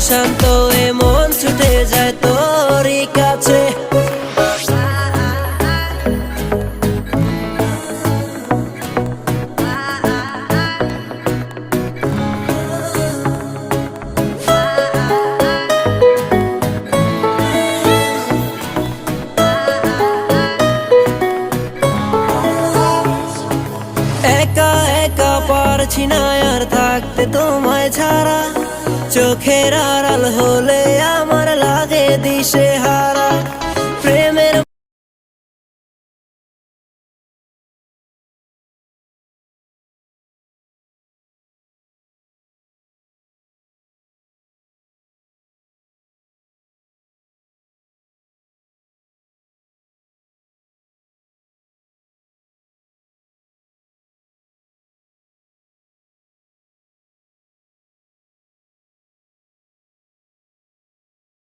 অশান্ত এ মন ছুটে যায় তোরই কাছে। একা একা পারছি না আর থাকতে তোমায় ছাড়া, চোখের আড়াল হলে আমার লাগে দিশেহারা।